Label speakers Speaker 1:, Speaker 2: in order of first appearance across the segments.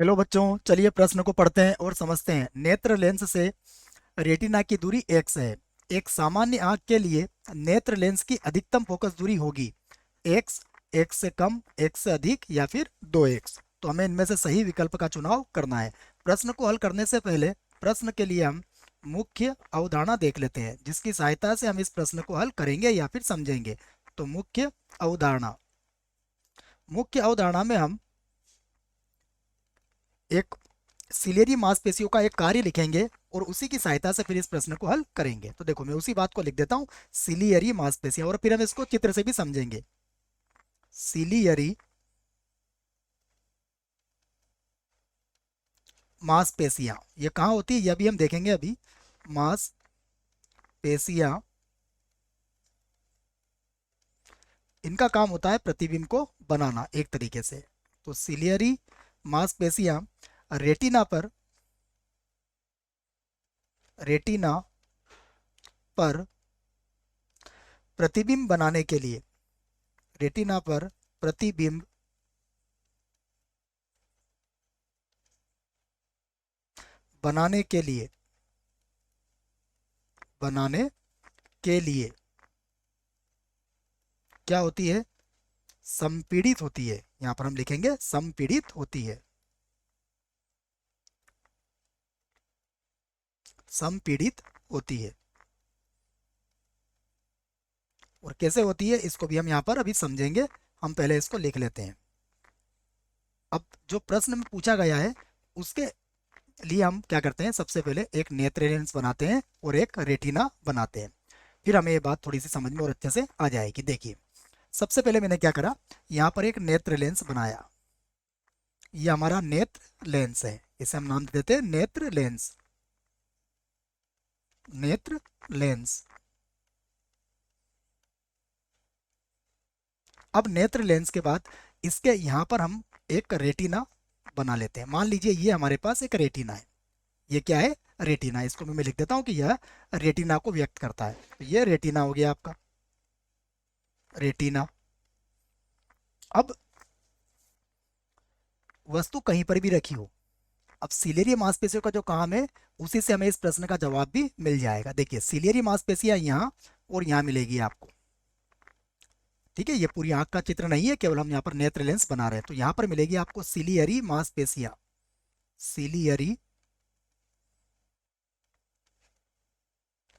Speaker 1: Hello बच्चों, चलिए प्रश्न को पढ़ते हैं और समझते हैं। नेत्र लेंस से रेटिना की दूरी x है। एक सामान्य आंख के लिए नेत्र लेंस की अधिकतम फोकस दूरी होगी x, x से कम, x से अधिक या फिर 2x। तो हमें इनमें से सही विकल्प का चुनाव करना है। प्रश्न को हल करने से पहले प्रश्न के लिए हम मुख्य अवधारणा देख लेते हैं, जिसकी सहायता से हम इस प्रश्न को हल करेंगे या फिर समझेंगे। तो अवधारणा मुख्य अवधारणा में हम एक सिलेरी मांसपेशियों का एक कार्य लिखेंगे और उसी की सहायता से फिर इस प्रश्न को हल करेंगे। तो देखो, मैं उसी बात को लिख देता हूं, सिलियरी मांसपेशियां, और फिर हम इसको चित्र से भी समझेंगे। सिलियरी मांसपेशियां ये कहाँ होती है, यह भी हम देखेंगे अभी। मांसपेशियां, इनका काम होता है प्रतिबिंब को बनाना एक तरीके से। तो सिलियरी मांसपेशियां रेटिना पर रेटिना पर प्रतिबिंब बनाने के लिए रेटिना पर प्रतिबिंब बनाने के लिए बनाने के लिए क्या होती है, संपीड़ित होती है। यहां पर हम लिखेंगे संपीड़ित होती है। संपीड़ित होती है। और कैसे होती है इसको भी हम यहां पर अभी समझेंगे। हम पहले इसको लिख लेते हैं। अब जो प्रश्न में पूछा गया है उसके लिए हम क्या करते हैं, सबसे पहले एक नेत्र लेंस बनाते हैं और एक रेटिना बनाते हैं। फिर हमें ये बात थोड़ी सी समझ में और अच्छे से आ जाएगी। देखिए, सबसे पहले मैंने क्या करा, यहाँ पर एक नेत्र लेंस बनाया। ये हमारा नेत्र लेंस है, इसे हम नाम दे देते हैं नेत्र लेंस। नेत्र लेंस। अब नेत्र लेंस के बाद इसके यहाँ पर हम एक रेटिना बना लेते हैं। मान लीजिए ये हमारे पास एक रेटिना है। ये क्या है, रेटिना। इसको मैं लिख देता हूँ कि यह रेटिना को व्यक्त करता है। तो ये रेटिना हो गया आपका, रेटिना। अब वस्तु कहीं पर भी रखी हो, अब सिलेरी मांसपेशियों का जो काम है उसी से हमें इस प्रश्न का जवाब भी मिल जाएगा। देखिए, सिलेरी मांसपेशियां यहाँ और यहाँ मिलेगी आपको। ठीक है, ये पूरी आंख का चित्र नहीं है, केवल हम यहाँ पर नेत्र लेंस बना रहे हैं। तो यहाँ पर मिलेगी आपको सिलियरी मांसपेशियां। सिलियरी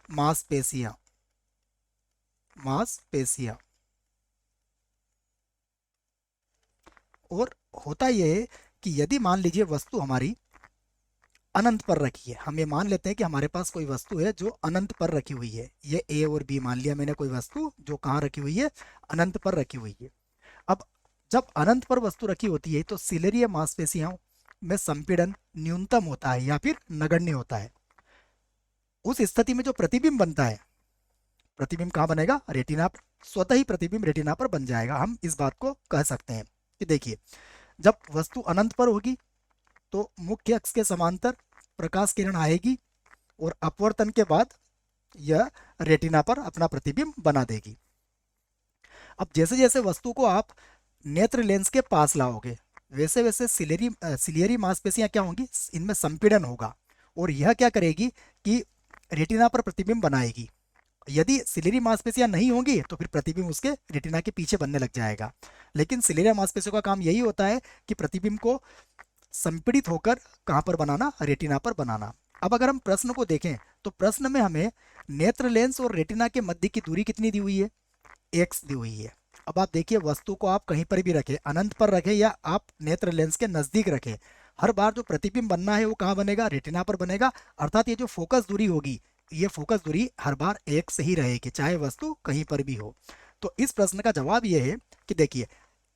Speaker 1: मांसपेशियां। मांसपेशियां। और होता यह है कि यदि मान लीजिए वस्तु हमारी अनंत पर रखी है, हम ये मान लेते हैं कि हमारे पास कोई वस्तु है जो अनंत पर रखी हुई है। ये ए और बी मान लिया मैंने, कोई वस्तु जो कहाँ रखी हुई है, अनंत पर रखी हुई है। अब जब अनंत पर वस्तु रखी होती है तो सिलेरिया मांसपेशियों में संपीड़न न्यूनतम होता है या फिर नगण्य होता है। उस स्थिति में जो प्रतिबिंब बनता है, प्रतिबिंब कहाँ बनेगा, रेटिना पर। स्वतः ही प्रतिबिंब रेटिना पर बन जाएगा। हम इस बात को कह सकते हैं कि देखिए, जब वस्तु अनंत पर होगी तो मुख्य अक्ष के समांतर प्रकाश किरण आएगी और अपवर्तन के बाद यह रेटिना पर अपना प्रतिबिंब बना देगी। अब जैसे जैसे वस्तु को आप नेत्र लेंस के पास लाओगे, वैसे वैसे सिलियरी मांसपेशियां क्या होंगी, इनमें संपीड़न होगा और यह क्या करेगी कि रेटिना पर प्रतिबिंब बनाएगी। यदि सिलेरी मांसपेशियां नहीं होंगी तो फिर प्रतिबिंब उसके रेटिना के पीछे बनने लग जाएगा। लेकिन सिलेरी मांसपेशियों का काम यही होता है कि प्रतिबिंब को संपीड़ित होकर कहां पर बनाना, रेटिना पर बनाना। अब अगर हम प्रश्न को देखें तो प्रश्न में हमें नेत्र लेंस और रेटिना के मध्य की दूरी कितनी दी हुई है, x दी हुई है। अब आप देखिए, वस्तु को आप कहीं पर भी रखें, अनंत पर रखें या आप नेत्र लेंस के नजदीक रखें, हर बार जो प्रतिबिंब बनना है वो कहाँ बनेगा, रेटिना पर बनेगा। अर्थात ये जो फोकस दूरी होगी, ये फोकस दूरी हर बार एक से ही रहेगी, चाहे वस्तु कहीं पर भी हो। तो इस प्रश्न का जवाब ये है कि देखिए,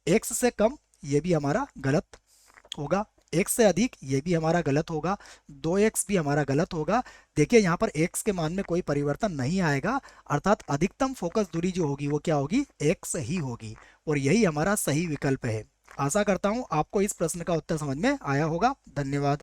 Speaker 1: x से कम ये भी हमारा गलत होगा, x से अधिक ये भी हमारा गलत होगा, 2x भी हमारा गलत होगा। देखिए, यहाँ पर x के मान में कोई परिवर्तन नहीं आएगा, अर्थात अधिकतम फोकस दूरी जो होगी वो क्या होगी, x ही होगी। और यही हमारा सही विकल्प है। आशा करता हूँ आपको इस प्रश्न का उत्तर समझ में आया होगा। धन्यवाद।